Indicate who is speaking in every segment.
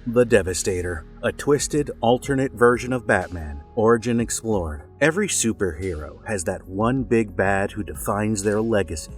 Speaker 1: The Devastator, a twisted, alternate version of Batman, origin explored. Every superhero has that one big bad who defines their legacy,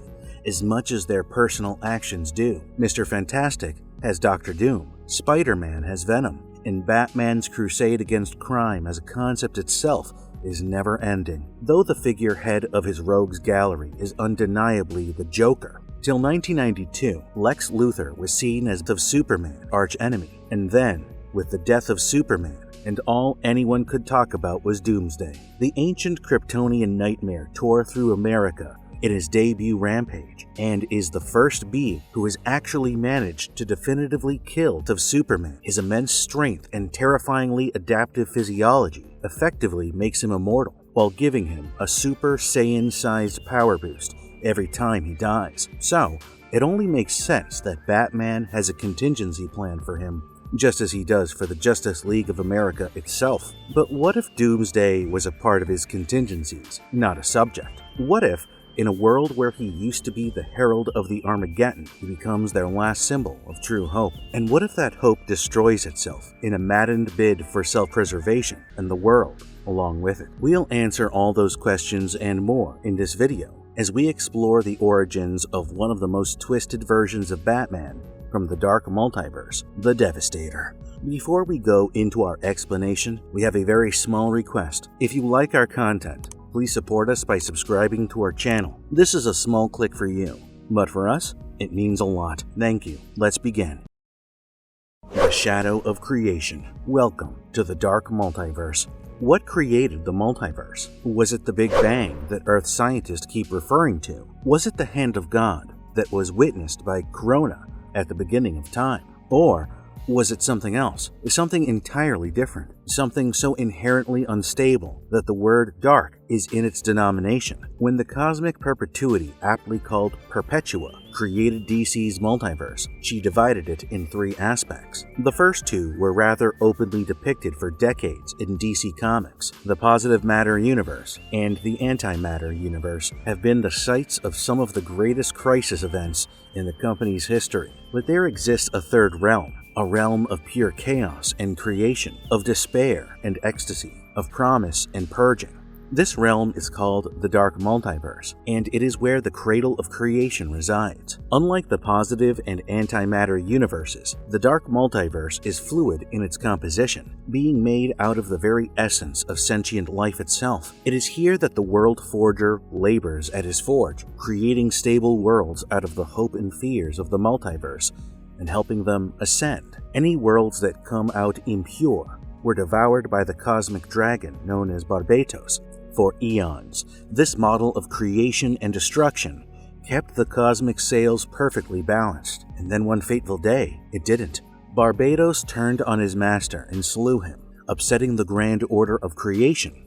Speaker 1: as much as their personal actions do. Mr. Fantastic has Dr. Doom, Spider-Man has Venom, and Batman's crusade against crime as a concept itself is never-ending. Though the figurehead of his rogues gallery is undeniably the Joker, till 1992, Lex Luthor was seen as the Superman arch-enemy, and then, with the death of Superman, and all anyone could talk about was Doomsday. The ancient Kryptonian nightmare tore through America in his debut Rampage, and is the first being who has actually managed to definitively kill Superman. His immense strength and terrifyingly adaptive physiology effectively makes him immortal, while giving him a Super Saiyan-sized power boost every time he dies. So, it only makes sense that Batman has a contingency plan for him, just as he does for the Justice League of America itself. But what if Doomsday was a part of his contingencies, not a subject? What if, in a world where he used to be the herald of the Armageddon, he becomes their last symbol of true hope? And what if that hope destroys itself in a maddened bid for self-preservation, and the world along with it? We'll answer all those questions and more in this video, as we explore the origins of one of the most twisted versions of Batman from the Dark Multiverse, the Devastator. Before we go into our explanation, we have a very small request. If you like our content, please support us by subscribing to our channel. This is a small click for you, but for us, it means a lot. Thank you. Let's begin. The Shadow of Creation. Welcome to the Dark Multiverse. What created the multiverse? Was it the Big Bang that Earth scientists keep referring to? Was it the hand of God that was witnessed by Corona at the beginning of time? Or was it something else? Something entirely different? Something so inherently unstable that the word dark is in its denomination? When the cosmic perpetuity, aptly called Perpetua, created DC's multiverse, she divided it in three aspects. The first two were rather openly depicted for decades in DC Comics. The positive matter universe and the antimatter universe have been the sites of some of the greatest crisis events in the company's history. But there exists a third realm, a realm of pure chaos and creation, of despair and ecstasy, of promise and purging. This realm is called the Dark Multiverse, and it is where the cradle of creation resides. Unlike the positive and antimatter universes, the Dark Multiverse is fluid in its composition, being made out of the very essence of sentient life itself. It is here that the World Forger labors at his forge, creating stable worlds out of the hope and fears of the multiverse, and helping them ascend. Any worlds that come out impure were devoured by the cosmic dragon known as Barbatos for eons. This model of creation and destruction kept the cosmic sails perfectly balanced, and then one fateful day, it didn't. Barbatos turned on his master and slew him, upsetting the grand order of creation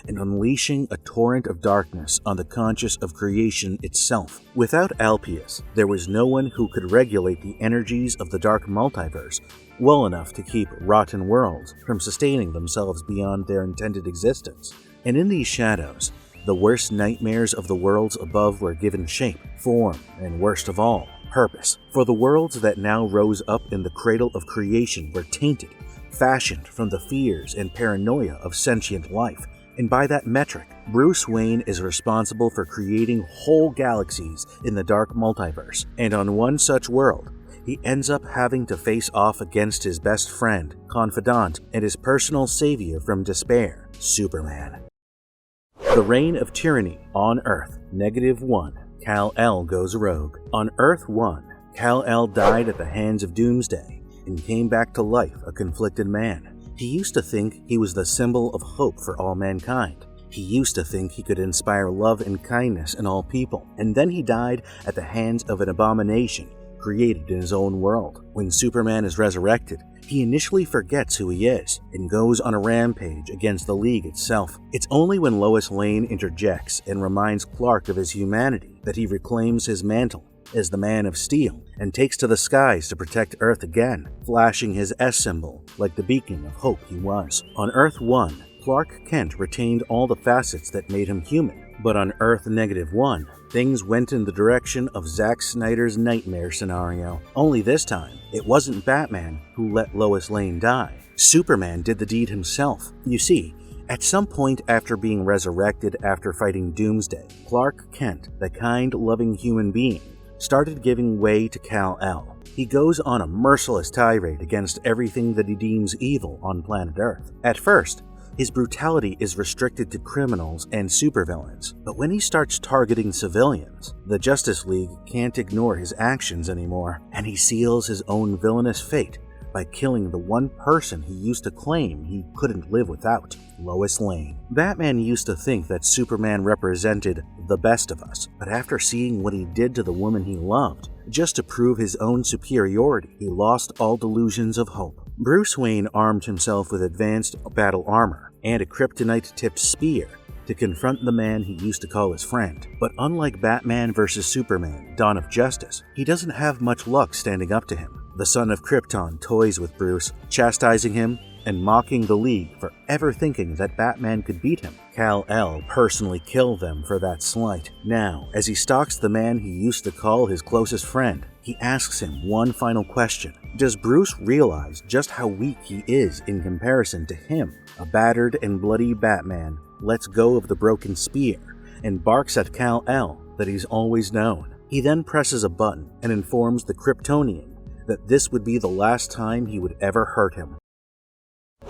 Speaker 1: and unleashing a torrent of darkness on the conscious of creation itself. Without Alpius, there was no one who could regulate the energies of the Dark Multiverse well enough to keep rotten worlds from sustaining themselves beyond their intended existence. And in these shadows, the worst nightmares of the worlds above were given shape, form, and worst of all, purpose. For the worlds that now rose up in the cradle of creation were tainted, fashioned from the fears and paranoia of sentient life. And by that metric, Bruce Wayne is responsible for creating whole galaxies in the Dark Multiverse. And on one such world, he ends up having to face off against his best friend, confidant, and his personal savior from despair, Superman. The reign of tyranny on Earth, -1. Kal-El goes rogue. On Earth 1, Kal-El died at the hands of Doomsday and came back to life a conflicted man. He used to think he was the symbol of hope for all mankind. He used to think he could inspire love and kindness in all people. And then he died at the hands of an abomination created in his own world. When Superman is resurrected, he initially forgets who he is and goes on a rampage against the League itself. It's only when Lois Lane interjects and reminds Clark of his humanity that he reclaims his mantle as the Man of Steel and takes to the skies to protect Earth again, flashing his S symbol like the beacon of hope he was. On Earth 1, Clark Kent retained all the facets that made him human, But on Earth -1, things went in the direction of Zack Snyder's nightmare scenario. Only this time, it wasn't Batman who let Lois Lane die. Superman did the deed himself. You see, at some point after being resurrected after fighting Doomsday, Clark Kent, the kind, loving human being, started giving way to Kal-El. He goes on a merciless tirade against everything that he deems evil on planet Earth. At first, his brutality is restricted to criminals and supervillains, but when he starts targeting civilians, the Justice League can't ignore his actions anymore, and he seals his own villainous fate by killing the one person he used to claim he couldn't live without, Lois Lane. Batman used to think that Superman represented the best of us, but after seeing what he did to the woman he loved, just to prove his own superiority, he lost all delusions of hope. Bruce Wayne armed himself with advanced battle armor and a kryptonite-tipped spear to confront the man he used to call his friend. But unlike Batman vs. Superman, Dawn of Justice, he doesn't have much luck standing up to him. The son of Krypton toys with Bruce, chastising him and mocking the League for ever thinking that Batman could beat him. Kal-El personally killed them for that slight. Now, as he stalks the man he used to call his closest friend, he asks him one final question. Does Bruce realize just how weak he is in comparison to him? A battered and bloody Batman lets go of the broken spear and barks at Kal-El that he's always known. He then presses a button and informs the Kryptonian that this would be the last time he would ever hurt him.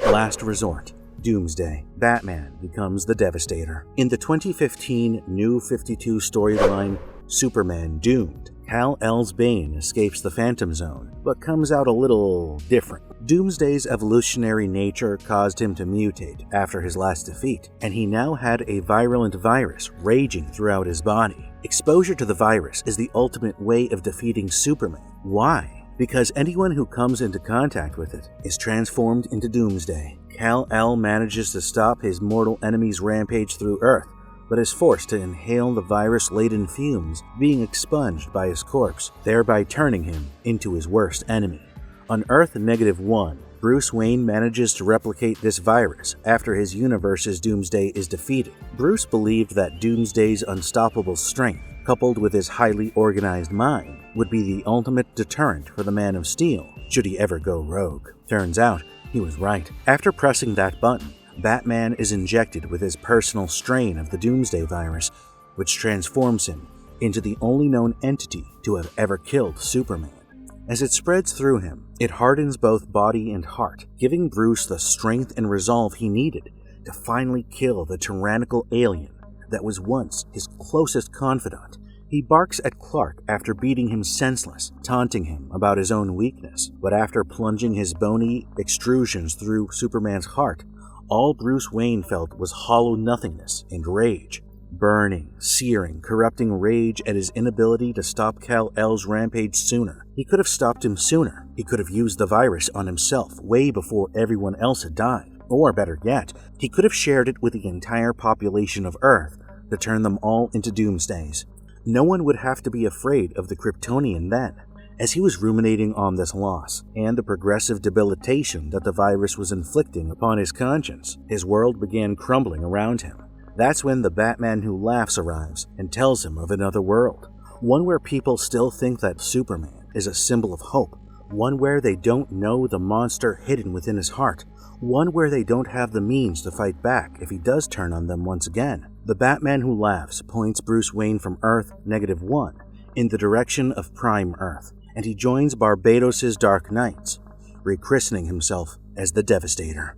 Speaker 1: Last resort. Doomsday. Batman becomes the Devastator. In the 2015 New 52 storyline, Superman Doomed, Kal-El's Bane escapes the Phantom Zone, but comes out a little different. Doomsday's evolutionary nature caused him to mutate after his last defeat, and he now had a virulent virus raging throughout his body. Exposure to the virus is the ultimate way of defeating Superman. Why? Because anyone who comes into contact with it is transformed into Doomsday. Kal-El manages to stop his mortal enemy's rampage through Earth, but is forced to inhale the virus-laden fumes being expunged by his corpse, thereby turning him into his worst enemy. On Earth -1, Bruce Wayne manages to replicate this virus after his universe's Doomsday is defeated. Bruce believed that Doomsday's unstoppable strength, coupled with his highly organized mind, would be the ultimate deterrent for the Man of Steel, should he ever go rogue. Turns out, he was right. After pressing that button, Batman is injected with his personal strain of the Doomsday virus, which transforms him into the only known entity to have ever killed Superman. As it spreads through him, it hardens both body and heart, giving Bruce the strength and resolve he needed to finally kill the tyrannical alien that was once his closest confidant. He barks at Clark after beating him senseless, taunting him about his own weakness. But after plunging his bony extrusions through Superman's heart, all Bruce Wayne felt was hollow nothingness and rage. Burning, searing, corrupting rage at his inability to stop Kal-El's rampage sooner. He could have stopped him sooner. He could have used the virus on himself way before everyone else had died. Or better yet, he could have shared it with the entire population of Earth to turn them all into Doomsdays. No one would have to be afraid of the Kryptonian then. As he was ruminating on this loss, and the progressive debilitation that the virus was inflicting upon his conscience, his world began crumbling around him. That's when the Batman Who Laughs arrives and tells him of another world. One where people still think that Superman is a symbol of hope. One where they don't know the monster hidden within his heart. One where they don't have the means to fight back if he does turn on them once again. The Batman Who Laughs points Bruce Wayne from Earth -1 in the direction of Prime Earth, and he joins Barbados' Dark Knights, rechristening himself as the Devastator.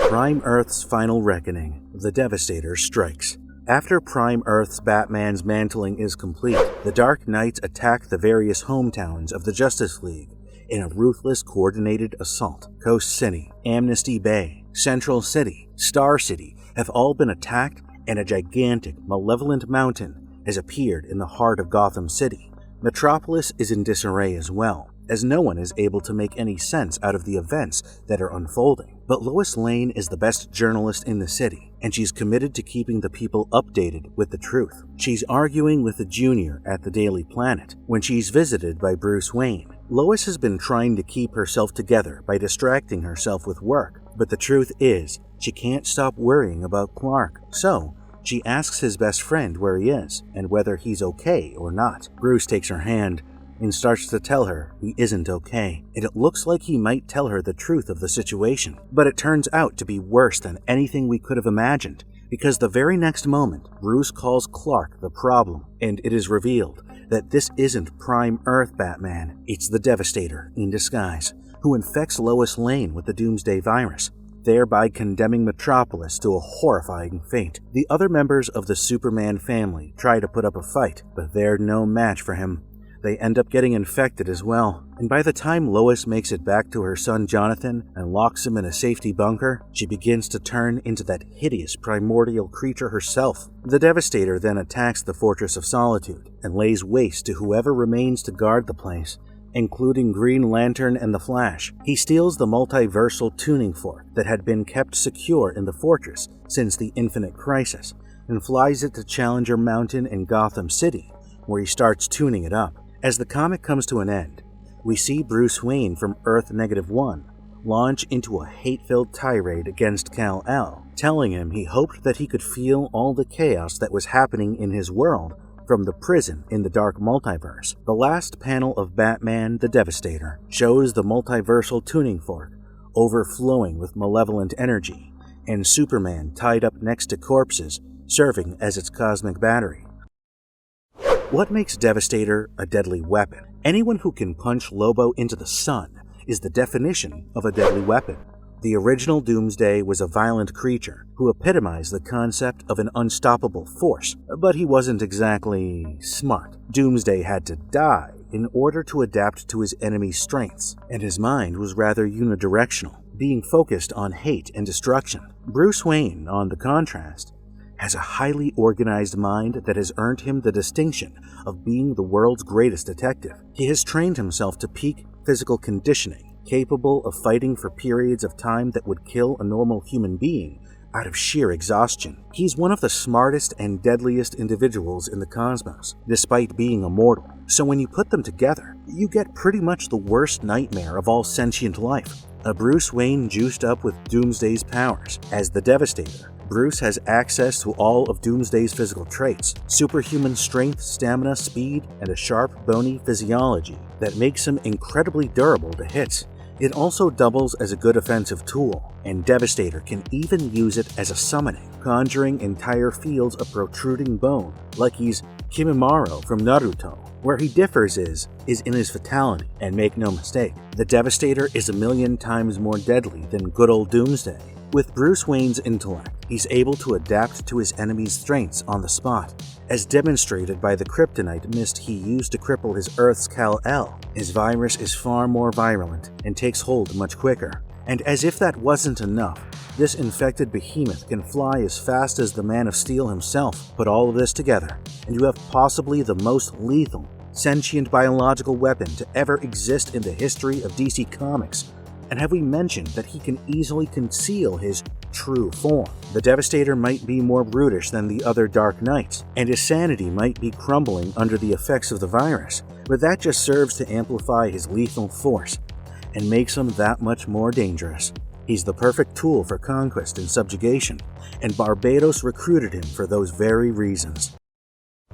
Speaker 1: Prime Earth's final reckoning, the Devastator strikes. After Prime Earth's Batman's mantling is complete, the Dark Knights attack the various hometowns of the Justice League in a ruthless, coordinated assault. Coast City, Amnesty Bay, Central City, Star City have all been attacked, and a gigantic, malevolent mountain has appeared in the heart of Gotham City. Metropolis is in disarray as well, as no one is able to make any sense out of the events that are unfolding. But Lois Lane is the best journalist in the city, and she's committed to keeping the people updated with the truth. She's arguing with the Junior at the Daily Planet when she's visited by Bruce Wayne. Lois has been trying to keep herself together by distracting herself with work, but the truth is, she can't stop worrying about Clark. So, She asks his best friend where he is and whether he's okay or not. Bruce takes her hand and starts to tell her he isn't okay, and it looks like he might tell her the truth of the situation. But it turns out to be worse than anything we could have imagined, because the very next moment, Bruce calls Clark the problem, and it is revealed that this isn't Prime Earth Batman, it's the Devastator in disguise, who infects Lois Lane with the Doomsday virus, thereby condemning Metropolis to a horrifying fate. The other members of the Superman family try to put up a fight, but they're no match for him. They end up getting infected as well, and by the time Lois makes it back to her son Jonathan and locks him in a safety bunker, she begins to turn into that hideous primordial creature herself. The Devastator then attacks the Fortress of Solitude and lays waste to whoever remains to guard the place, including Green Lantern and the Flash. He steals the multiversal tuning fork that had been kept secure in the fortress since the Infinite Crisis, and flies it to Challenger Mountain in Gotham City, where he starts tuning it up. As the comic comes to an end, we see Bruce Wayne from Earth-1 launch into a hate-filled tirade against Kal-El, telling him he hoped that he could feel all the chaos that was happening in his world from the prison in the Dark Multiverse. The last panel of Batman the Devastator shows the multiversal tuning fork overflowing with malevolent energy, and Superman tied up next to corpses, serving as its cosmic battery. What makes Devastator a deadly weapon? Anyone who can punch Lobo into the sun is the definition of a deadly weapon. The original Doomsday was a violent creature who epitomized the concept of an unstoppable force, but he wasn't exactly smart. Doomsday had to die in order to adapt to his enemy's strengths, and his mind was rather unidirectional, being focused on hate and destruction. Bruce Wayne, on the contrast, has a highly organized mind that has earned him the distinction of being the world's greatest detective. He has trained himself to peak physical conditioning, capable of fighting for periods of time that would kill a normal human being out of sheer exhaustion. He's one of the smartest and deadliest individuals in the cosmos, despite being immortal. So when you put them together, you get pretty much the worst nightmare of all sentient life. A Bruce Wayne juiced up with Doomsday's powers. As the Devastator, Bruce has access to all of Doomsday's physical traits: superhuman strength, stamina, speed, and a sharp, bony physiology that makes him incredibly durable to hits. It also doubles as a good offensive tool, and Devastator can even use it as a summoning, conjuring entire fields of protruding bone, like he's Kimimaro from Naruto. Where he differs is in his fatality, and make no mistake, the Devastator is 1,000,000 times more deadly than good old Doomsday. With Bruce Wayne's intellect, he's able to adapt to his enemy's strengths on the spot, as demonstrated by the kryptonite mist he used to cripple his Earth's Kal-El. His virus is far more virulent and takes hold much quicker. And as if that wasn't enough, this infected behemoth can fly as fast as the Man of Steel himself. Put all of this together, and you have possibly the most lethal, sentient biological weapon to ever exist in the history of DC Comics. And have we mentioned that he can easily conceal his true form? The Devastator might be more brutish than the other Dark Knights, and his sanity might be crumbling under the effects of the virus, but that just serves to amplify his lethal force and makes him that much more dangerous. He's the perfect tool for conquest and subjugation, and Barbados recruited him for those very reasons.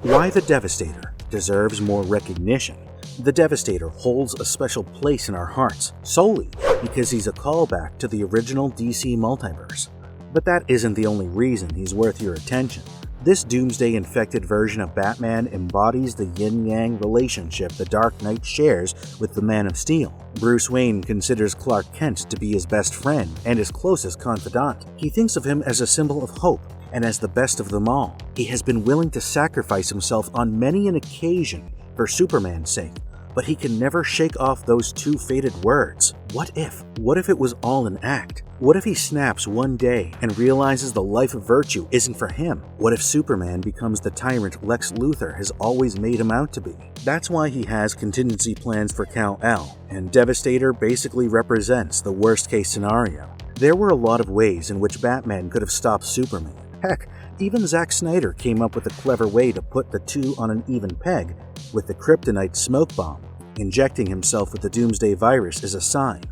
Speaker 1: Why the Devastator deserves more recognition? The Devastator holds a special place in our hearts, solely because he's a callback to the original DC multiverse. But that isn't the only reason he's worth your attention. This Doomsday-infected version of Batman embodies the yin-yang relationship the Dark Knight shares with the Man of Steel. Bruce Wayne considers Clark Kent to be his best friend and his closest confidant. He thinks of him as a symbol of hope and as the best of them all. He has been willing to sacrifice himself on many an occasion for Superman's sake, but he can never shake off those two fated words. What if? What if it was all an act? What if he snaps one day and realizes the life of virtue isn't for him? What if Superman becomes the tyrant Lex Luthor has always made him out to be? That's why he has contingency plans for Kal-El, and Devastator basically represents the worst-case scenario. There were a lot of ways in which Batman could have stopped Superman. Heck, even Zack Snyder came up with a clever way to put the two on an even peg with the kryptonite smoke bomb. Injecting himself with the Doomsday virus is a sign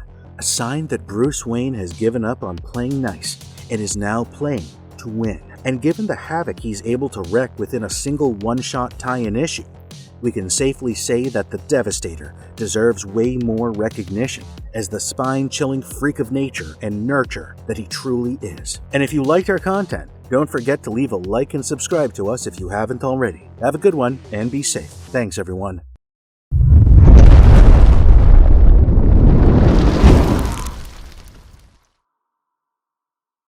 Speaker 1: that Bruce Wayne has given up on playing nice and is now playing to win. and given the havoc he's able to wreak within a single one-shot tie-in issue, we can safely say that the Devastator deserves way more recognition as the spine-chilling freak of nature and nurture that he truly is. And if you liked our content, don't forget to leave a like and subscribe to us if you haven't already. Have a good one and be safe. Thanks, everyone.